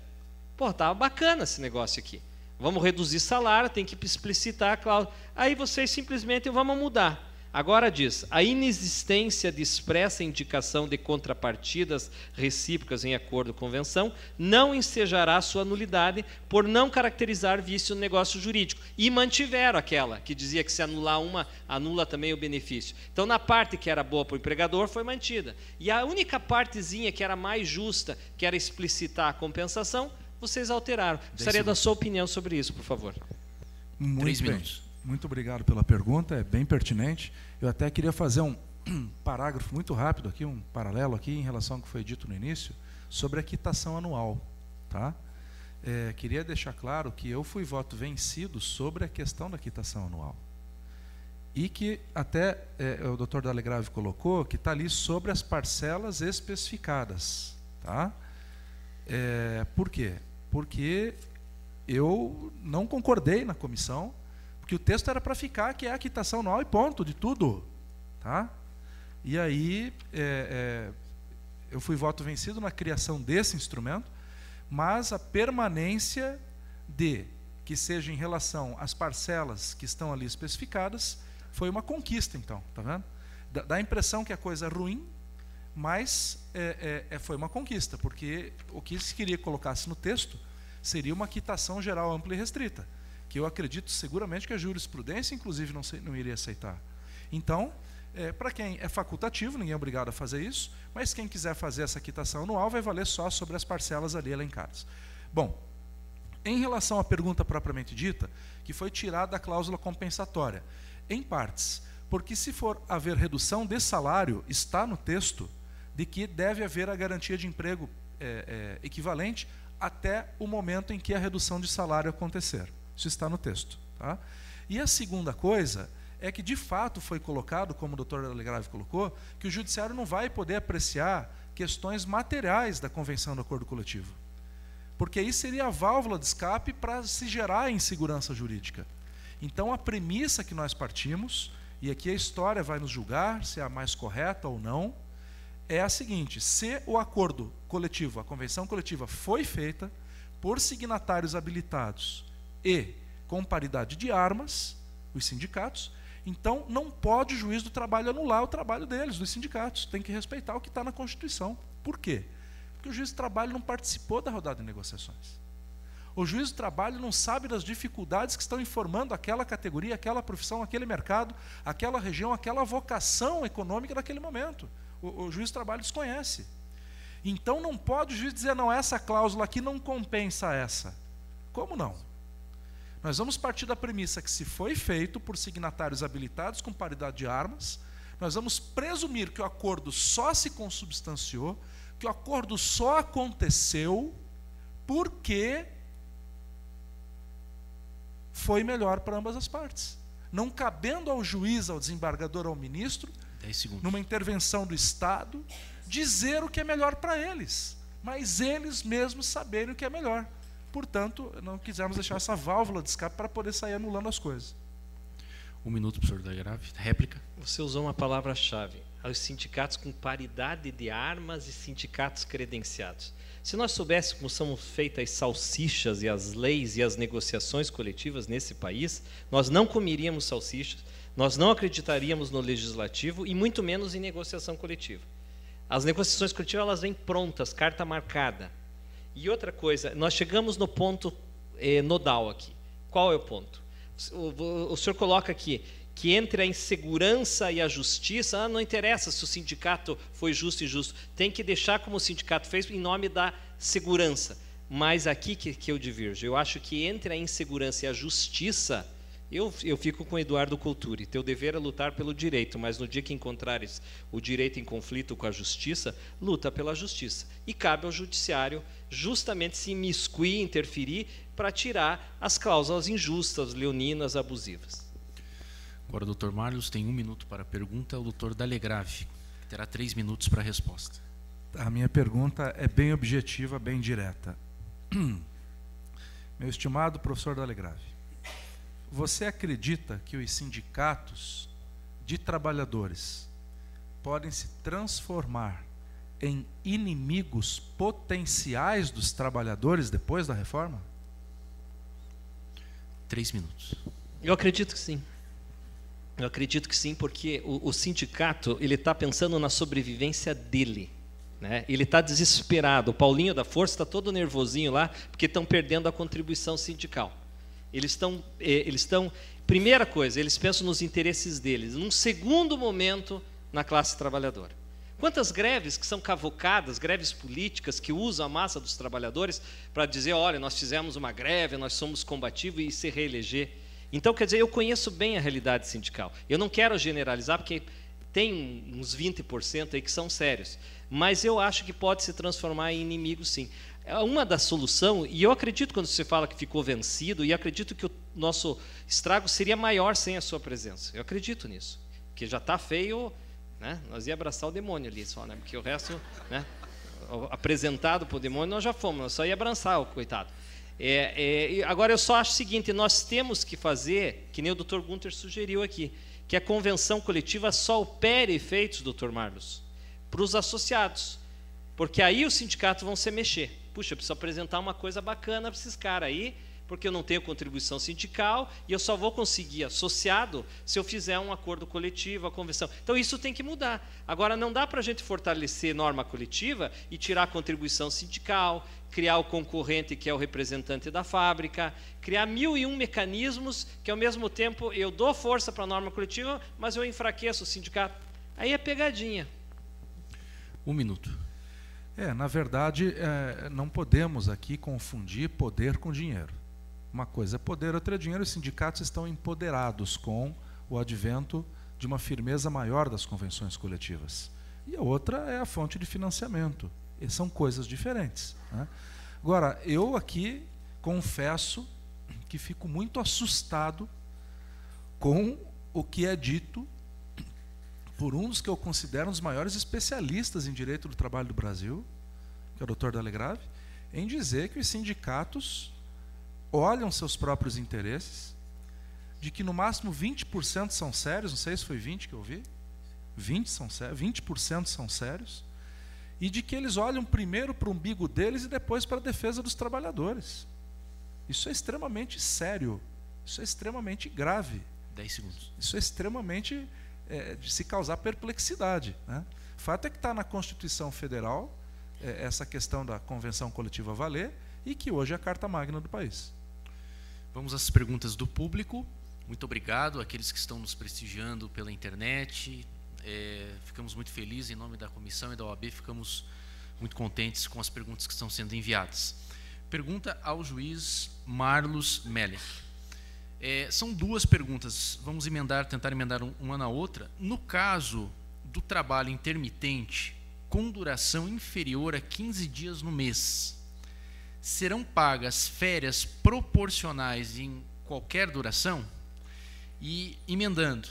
Pô, estava bacana esse negócio aqui. Vamos reduzir salário, tem que explicitar a cláusula. Aí vocês simplesmente vamos mudar. Agora diz, a inexistência de expressa indicação de contrapartidas recíprocas em acordo ou convenção não ensejará sua nulidade por não caracterizar vício no negócio jurídico. E mantiveram aquela que dizia que se anular uma, anula também o benefício. Então, na parte que era boa para o empregador, foi mantida. E a única partezinha que era mais justa, que era explicitar a compensação, vocês alteraram. Gostaria da sua opinião sobre isso, por favor. Muito 3 bem. minutos. Muito obrigado pela pergunta, é bem pertinente. Eu até queria fazer um parágrafo muito rápido aqui, um paralelo aqui em relação ao que foi dito no início, sobre a quitação anual. Tá? Queria deixar claro que eu fui voto vencido sobre a questão da quitação anual. E que até o doutor Dalegrave colocou que está ali sobre as parcelas especificadas. Tá? Por quê? Porque eu não concordei na comissão, porque o texto era para ficar que é a quitação anual e ponto, de tudo. Tá? E aí eu fui voto vencido na criação desse instrumento, mas a permanência de que seja em relação às parcelas que estão ali especificadas foi uma conquista, então. Tá vendo? Dá a impressão que a coisa é ruim, mas foi uma conquista, porque o que se queria que colocasse no texto seria uma quitação geral ampla e restrita, que eu acredito seguramente que a jurisprudência, inclusive, não iria aceitar. Então, para quem é facultativo, ninguém é obrigado a fazer isso, mas quem quiser fazer essa quitação anual vai valer só sobre as parcelas ali elencadas. Bom, em relação à pergunta propriamente dita, que foi tirada a cláusula compensatória, em partes, porque se for haver redução de salário, está no texto de que deve haver a garantia de emprego equivalente até o momento em que a redução de salário acontecer. Isso está no texto. Tá? E a segunda coisa é que, de fato, foi colocado, como o doutor Dalegrave colocou, que o judiciário não vai poder apreciar questões materiais da convenção do acordo coletivo. Porque aí seria a válvula de escape para se gerar a insegurança jurídica. Então, a premissa que nós partimos, e aqui a história vai nos julgar se é a mais correta ou não, é a seguinte: se o acordo coletivo, a convenção coletiva foi feita por signatários habilitados e com paridade de armas, os sindicatos, então não pode o juiz do trabalho anular o trabalho deles, dos sindicatos. Tem que respeitar o que está na Constituição. Por quê? Porque o juiz do trabalho não participou da rodada de negociações. O juiz do trabalho não sabe das dificuldades que estão informando aquela categoria, aquela profissão, aquele mercado, aquela região, aquela vocação econômica daquele momento. O juiz do trabalho desconhece. Então não pode o juiz dizer, não, essa cláusula aqui não compensa essa. Como não? Nós vamos partir da premissa que, se foi feito por signatários habilitados com paridade de armas, nós vamos presumir que o acordo só se consubstanciou, que o acordo só aconteceu porque foi melhor para ambas as partes. Não cabendo ao juiz, ao desembargador, ao ministro, 10 segundos. numa intervenção do Estado, dizer o que é melhor para eles, mas eles mesmos saberem o que é melhor. Portanto, não quisemos deixar essa válvula de escape para poder sair anulando as coisas. 1 minuto, professor Dalegrave. Réplica. Você usou uma palavra-chave: os sindicatos com paridade de armas e sindicatos credenciados. Se nós soubéssemos como são feitas as salsichas e as leis e as negociações coletivas nesse país, nós não comeríamos salsichas, nós não acreditaríamos no legislativo e muito menos em negociação coletiva. As negociações coletivas, elas vêm prontas, carta marcada. E outra coisa, nós chegamos no ponto nodal aqui. Qual é o ponto? O senhor coloca aqui que entre a insegurança e a justiça, não interessa se o sindicato foi justo e injusto, tem que deixar como o sindicato fez em nome da segurança. Mas aqui que eu divirjo, eu acho que entre a insegurança e a justiça, eu fico com o Eduardo Couturi. Teu dever é lutar pelo direito, mas no dia que encontrares o direito em conflito com a justiça, luta pela justiça. E cabe ao judiciário justamente se imiscuir, interferir, para tirar as cláusulas injustas, leoninas, abusivas. Agora o doutor Marlos tem 1 minuto para a pergunta, o doutor Dalegrave terá 3 minutos para a resposta. A minha pergunta é bem objetiva, bem direta. Meu estimado professor Dalegrave, você acredita que os sindicatos de trabalhadores podem se transformar em inimigos potenciais dos trabalhadores depois da reforma? 3 minutos. Eu acredito que sim. Eu acredito que sim, porque o sindicato ele está pensando na sobrevivência dele, né? Ele está desesperado. O Paulinho da Força está todo nervosinho lá, porque estão perdendo a contribuição sindical. Eles estão, primeira coisa, eles pensam nos interesses deles. Num segundo momento, na classe trabalhadora. Quantas greves que são cavocadas, greves políticas que usam a massa dos trabalhadores para dizer, olha, nós fizemos uma greve, nós somos combativos e se reeleger. Então, quer dizer, eu conheço bem a realidade sindical. Eu não quero generalizar, porque tem uns 20% aí que são sérios. Mas eu acho que pode se transformar em inimigo, sim. Uma das soluções, e eu acredito quando você fala que ficou vencido, e acredito que o nosso estrago seria maior sem a sua presença. Eu acredito nisso. Porque já está feio, né? Nós ia abraçar o demônio ali só, né? Porque o resto, né? Apresentado para o demônio, nós já fomos, nós só ia abraçar o coitado. Agora, eu só acho o seguinte, nós temos que fazer, que nem o Dr. Gunter sugeriu aqui, que a convenção coletiva só opere efeitos, Dr. Marlos, para os associados, porque aí os sindicatos vão se mexer. Puxa, eu preciso apresentar uma coisa bacana para esses caras aí, porque eu não tenho contribuição sindical e eu só vou conseguir associado se eu fizer um acordo coletivo, a convenção. Então, isso tem que mudar. Agora, não dá para a gente fortalecer norma coletiva e tirar a contribuição sindical, criar o concorrente, que é o representante da fábrica, criar 1001 mecanismos que, ao mesmo tempo, eu dou força para a norma coletiva, mas eu enfraqueço o sindicato. Aí é pegadinha. 1 minuto. Na verdade, não podemos aqui confundir poder com dinheiro. Uma coisa é poder, outra é dinheiro. Os sindicatos estão empoderados com o advento de uma firmeza maior das convenções coletivas. E a outra é a fonte de financiamento. E são coisas diferentes, né? Agora, eu aqui confesso que fico muito assustado com o que é dito por um dos que eu considero um dos maiores especialistas em direito do trabalho do Brasil, que é o Dr. Dalegrave, em dizer que os sindicatos olham seus próprios interesses, de que no máximo 20% são sérios, não sei se foi 20 que eu vi, 20% são sérios, e de que eles olham primeiro para o umbigo deles e depois para a defesa dos trabalhadores. Isso é extremamente sério, isso é extremamente grave. 10 segundos. Isso é extremamente de se causar perplexidade, né? O fato é que está na Constituição Federal essa questão da convenção coletiva valer e que hoje é a carta magna do país. Vamos às perguntas do público. Muito obrigado àqueles que estão nos prestigiando pela internet. Ficamos muito felizes em nome da comissão e da OAB, ficamos muito contentes com as perguntas que estão sendo enviadas. Pergunta ao juiz Marlos Melech. São 2 perguntas, vamos tentar emendar uma na outra. No caso do trabalho intermitente com duração inferior a 15 dias no mês, serão pagas férias proporcionais em qualquer duração? E emendando,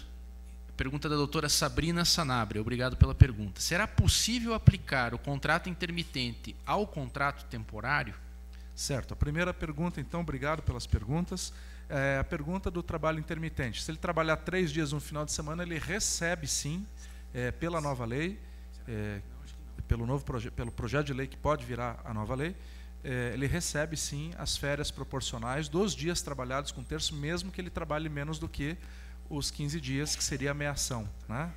pergunta da doutora Sabrina Sanabria, obrigado pela pergunta. Será possível aplicar o contrato intermitente ao contrato temporário? Certo. A primeira pergunta, então, obrigado pelas perguntas. A pergunta do trabalho intermitente. Se ele trabalhar 3 dias no final de semana, ele recebe, sim, pela nova lei, pelo projeto de lei que pode virar a nova lei, ele recebe, sim, as férias proporcionais dos dias trabalhados com terço, mesmo que ele trabalhe menos do que os 15 dias, que seria a meação, né?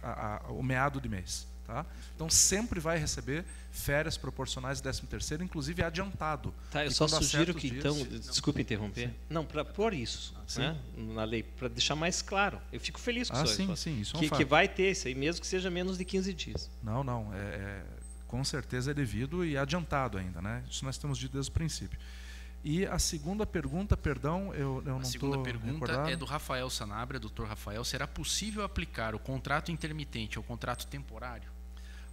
O meado de mês. Tá? Então, sempre vai receber férias proporcionais de 13º, inclusive adiantado. Tá, eu só sugiro que, então, desculpe interromper, não, para pôr isso, né, na lei, para deixar mais claro. Eu fico feliz com isso. Sim, isso é um fato. Que vai ter isso aí, mesmo que seja menos de 15 dias. Não, com certeza é devido e adiantado ainda, né? Isso nós temos dito desde o princípio. E a segunda pergunta, perdão, eu não estou. A segunda pergunta é do Rafael Sanabria, doutor Rafael. Será possível aplicar o contrato intermitente ao contrato temporário?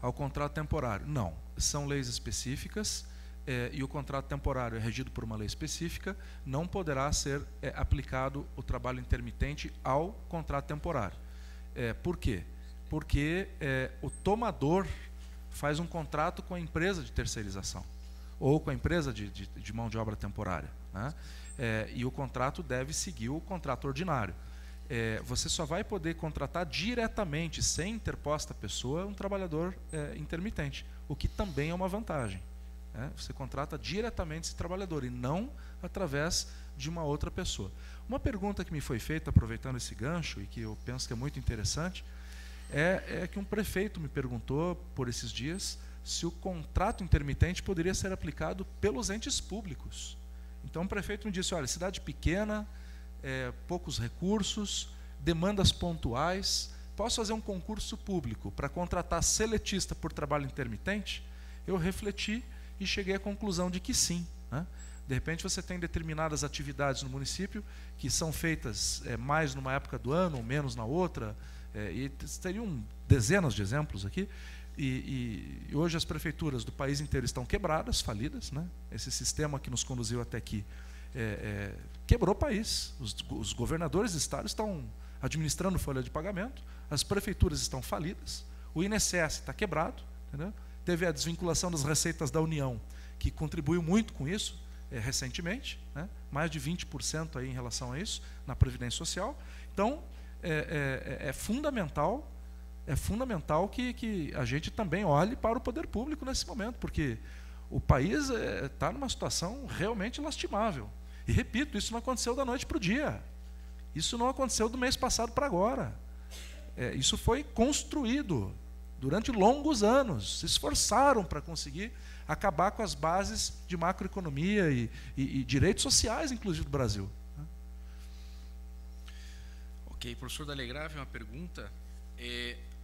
Ao contrato temporário? Não. São leis específicas e o contrato temporário é regido por uma lei específica, não poderá ser aplicado o trabalho intermitente ao contrato temporário. Por quê? Porque o tomador faz um contrato com a empresa de terceirização ou com a empresa de mão de obra temporária, né? E o contrato deve seguir o contrato ordinário. Você só vai poder contratar diretamente, sem interposta pessoa, um trabalhador intermitente, o que também é uma vantagem, né? Você contrata diretamente esse trabalhador e não através de uma outra pessoa. Uma pergunta que me foi feita, aproveitando esse gancho, e que eu penso que é muito interessante, é que um prefeito me perguntou por esses dias se o contrato intermitente poderia ser aplicado pelos entes públicos. Então o prefeito me disse, olha, cidade pequena, poucos recursos, demandas pontuais, posso fazer um concurso público para contratar seletista por trabalho intermitente? Eu refleti e cheguei à conclusão de que sim, né? De repente você tem determinadas atividades no município que são feitas mais numa época do ano ou menos na outra, e teriam dezenas de exemplos aqui, e hoje as prefeituras do país inteiro estão quebradas, falidas, né? Esse sistema que nos conduziu até aqui quebrou o país. Os governadores de estado estão administrando folha de pagamento, as prefeituras estão falidas, o INSS está quebrado, entendeu? Teve a desvinculação das receitas da União, que contribuiu muito com isso recentemente, né? Mais de 20% aí em relação a isso, na Previdência Social. Então, é fundamental que a gente também olhe para o poder público nesse momento, porque o país está numa situação realmente lastimável. E, repito, isso não aconteceu da noite para o dia. Isso não aconteceu do mês passado para agora. Isso foi construído durante longos anos. Se esforçaram para conseguir acabar com as bases de macroeconomia e direitos sociais, inclusive, do Brasil. Ok, professor D'Alegrave, uma pergunta.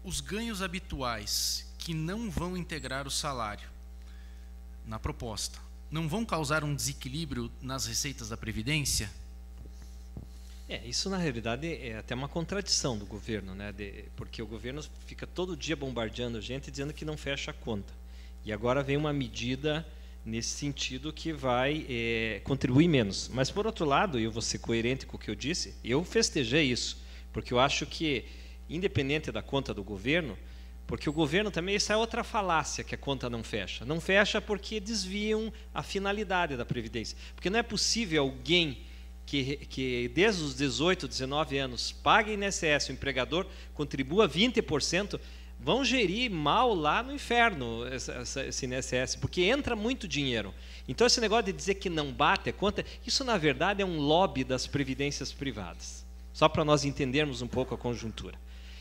Os ganhos habituais que não vão integrar o salário na proposta, não vão causar um desequilíbrio nas receitas da Previdência? Isso na realidade é até uma contradição do governo, né? Porque o governo fica todo dia bombardeando a gente dizendo que não fecha a conta. E agora vem uma medida nesse sentido que vai contribuir menos. Mas, por outro lado, eu vou ser coerente com o que eu disse, eu festejei isso, porque eu acho que, independente da conta do governo, porque o governo também, isso é outra falácia, que a conta não fecha. Não fecha porque desviam a finalidade da Previdência. Porque não é possível alguém que desde os 18, 19 anos paga INSS, o empregador contribua 20%, vão gerir mal lá no inferno esse INSS, porque entra muito dinheiro. Então esse negócio de dizer que não bate a conta, isso na verdade é um lobby das previdências privadas. Só para nós entendermos um pouco a conjuntura.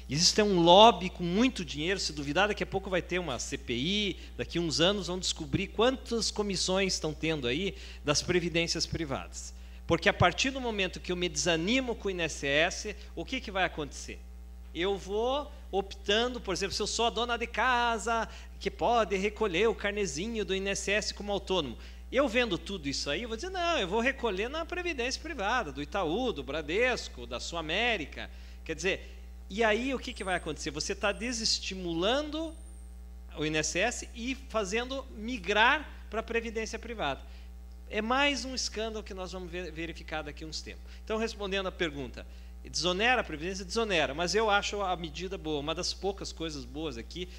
Existe um lobby com muito dinheiro, se duvidar daqui a pouco vai ter uma CPI, daqui a uns anos vão descobrir quantas comissões estão tendo aí das previdências privadas. Porque a partir do momento que eu me desanimo com o INSS, o que vai acontecer? Eu vou optando, por exemplo, se eu sou a dona de casa, que pode recolher o carnezinho do INSS como autônomo. Eu vendo tudo isso aí, eu vou dizer, não, eu vou recolher na previdência privada, do Itaú, do Bradesco, da Sul América. Quer dizer, e aí o que vai acontecer? Você está desestimulando o INSS e fazendo migrar para a previdência privada. É mais um escândalo que nós vamos verificar daqui a uns tempos. Então, respondendo à pergunta, desonera a Previdência? Desonera, mas eu acho a medida boa. Uma das poucas coisas boas aqui,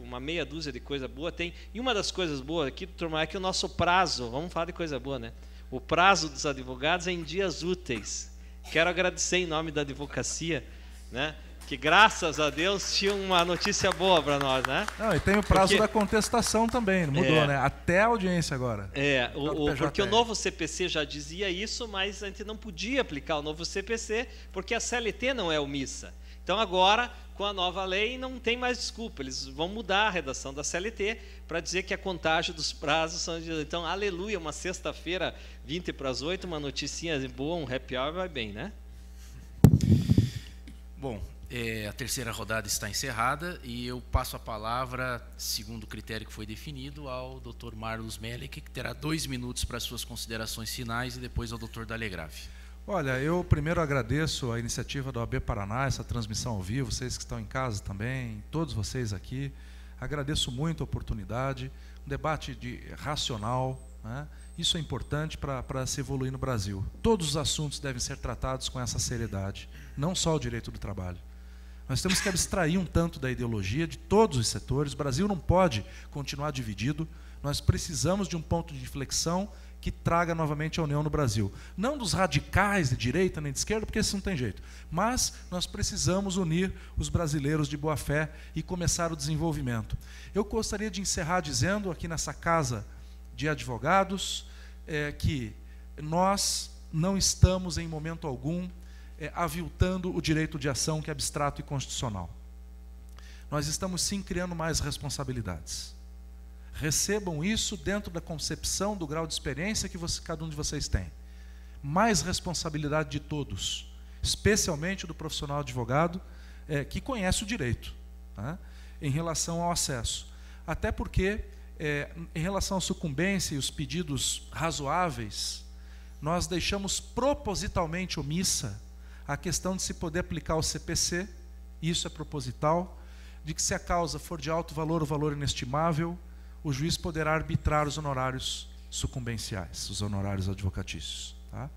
uma meia dúzia de coisa boa tem, e uma das coisas boas aqui, turma, é que o nosso prazo, vamos falar de coisa boa, né? O prazo dos advogados é em dias úteis. Quero agradecer em nome da advocacia, né? Que graças a Deus tinha uma notícia boa para nós, né? Não, e tem o prazo da contestação também, mudou, né? Até a audiência agora. Porque o novo CPC já dizia isso, mas a gente não podia aplicar o novo CPC porque a CLT não é omissa. Então agora, com a nova lei, não tem mais desculpa, eles vão mudar a redação da CLT para dizer que a contagem dos prazos são de... Então, aleluia, uma sexta-feira, 20 para as 8, uma noticinha boa, um happy hour, vai bem, né? Bom, a terceira rodada está encerrada e eu passo a palavra, segundo o critério que foi definido, ao Dr. Marlos Melek, que terá 2 minutos para suas considerações finais, e depois ao Dr. D'Alegrave. Olha, eu primeiro agradeço a iniciativa da OAB Paraná, essa transmissão ao vivo, vocês que estão em casa também, todos vocês aqui. Agradeço muito a oportunidade, um debate racional, né? Isso é importante para se evoluir no Brasil. Todos os assuntos devem ser tratados com essa seriedade, não só o direito do trabalho. Nós temos que abstrair um tanto da ideologia de todos os setores. O Brasil não pode continuar dividido. Nós precisamos de um ponto de inflexão que traga novamente a união no Brasil. Não dos radicais de direita nem de esquerda, porque isso não tem jeito. Mas nós precisamos unir os brasileiros de boa fé e começar o desenvolvimento. Eu gostaria de encerrar dizendo aqui nessa casa de advogados que nós não estamos em momento algum aviltando o direito de ação, que é abstrato e constitucional. Nós estamos sim criando mais responsabilidades. Recebam isso dentro da concepção do grau de experiência que cada um de vocês tem. Mais responsabilidade de todos, especialmente do profissional advogado que conhece o direito, tá? Em relação ao acesso. Até porque, em relação à sucumbência e os pedidos razoáveis, nós deixamos propositalmente omissa a questão de se poder aplicar o CPC, isso é proposital, de que se a causa for de alto valor ou valor inestimável, o juiz poderá arbitrar os honorários sucumbenciais, os honorários advocatícios. Tá?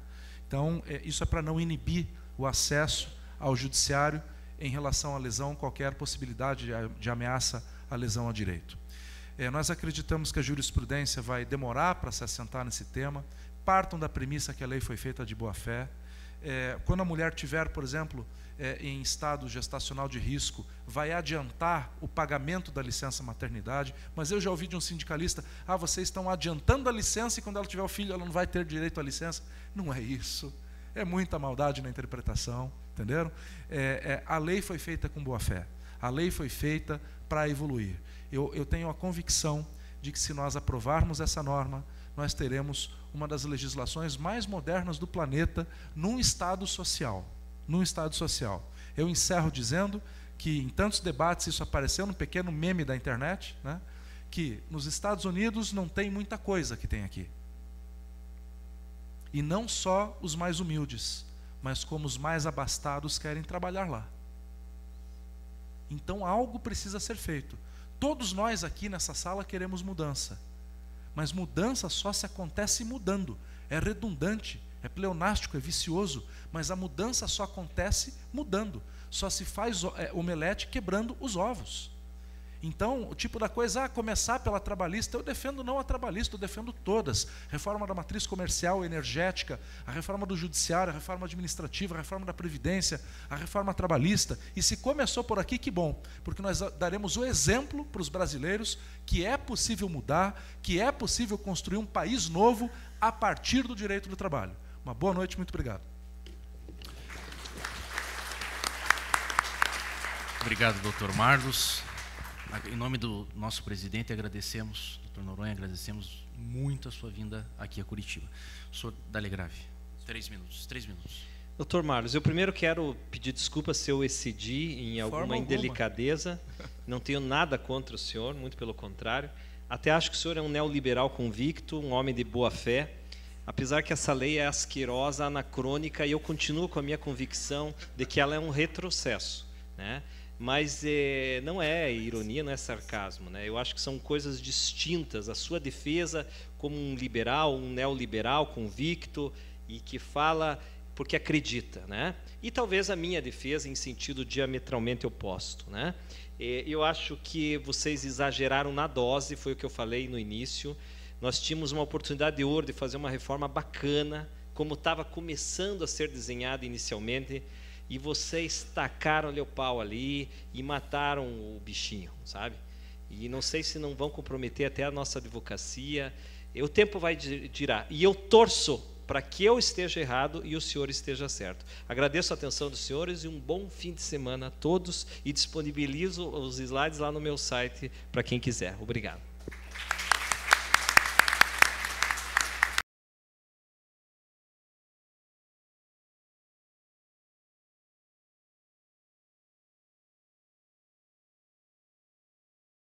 Então, isso é para não inibir o acesso ao judiciário em relação à lesão, qualquer possibilidade de ameaça à lesão ao direito. Nós acreditamos que a jurisprudência vai demorar para se assentar nesse tema. Partam da premissa que a lei foi feita de boa fé. Quando a mulher tiver, por exemplo, em estado gestacional de risco, vai adiantar o pagamento da licença maternidade. Mas eu já ouvi de um sindicalista: vocês estão adiantando a licença e quando ela tiver o filho ela não vai ter direito à licença. Não é isso. É muita maldade na interpretação, entenderam? A lei foi feita com boa fé. A lei foi feita para evoluir. Eu tenho a convicção de que, se nós aprovarmos essa norma, nós teremos uma das legislações mais modernas do planeta num Estado social. Num Estado social. Eu encerro dizendo que, em tantos debates, isso apareceu num pequeno meme da internet, né, que nos Estados Unidos não tem muita coisa que tem aqui. E não só os mais humildes, mas como os mais abastados querem trabalhar lá. Então algo precisa ser feito. Todos nós aqui nessa sala queremos mudança. Mas mudança só se acontece mudando. É redundante, é pleonástico, é vicioso. Mas a mudança só acontece mudando. Só se faz omelete quebrando os ovos. Então, o tipo da coisa, começar pela trabalhista, eu defendo não a trabalhista, eu defendo todas. Reforma da matriz comercial, energética, a reforma do judiciário, a reforma administrativa, a reforma da previdência, a reforma trabalhista. E se começou por aqui, que bom, porque nós daremos o exemplo para os brasileiros que é possível mudar, que é possível construir um país novo a partir do direito do trabalho. Uma boa noite, muito obrigado. Obrigado, doutor Marlos. Em nome do nosso presidente, agradecemos, doutor Noronha, agradecemos muito a sua vinda aqui a Curitiba. Senhor Dalegrave, 3 minutos. Doutor Marlos, eu primeiro quero pedir desculpas se eu excedi em alguma indelicadeza. Não tenho nada contra o senhor, muito pelo contrário. Até acho que o senhor é um neoliberal convicto, um homem de boa fé. Apesar que essa lei é asquerosa, anacrônica, e eu continuo com a minha convicção de que ela é um retrocesso, né? Mas não é ironia, não é sarcasmo, né? Eu acho que são coisas distintas. A sua defesa como um liberal, um neoliberal convicto e que fala porque acredita, né? E talvez a minha defesa em sentido diametralmente oposto, né? Eu acho que vocês exageraram na dose, foi o que eu falei no início. Nós tínhamos uma oportunidade de ouro de fazer uma reforma bacana, como estava começando a ser desenhada inicialmente, e vocês tacaram-lhe o pau ali e mataram o bichinho, sabe? E não sei se não vão comprometer até a nossa advocacia. O tempo vai dirá. E eu torço para que eu esteja errado e o senhor esteja certo. Agradeço a atenção dos senhores e um bom fim de semana a todos, e disponibilizo os slides lá no meu site para quem quiser. Obrigado.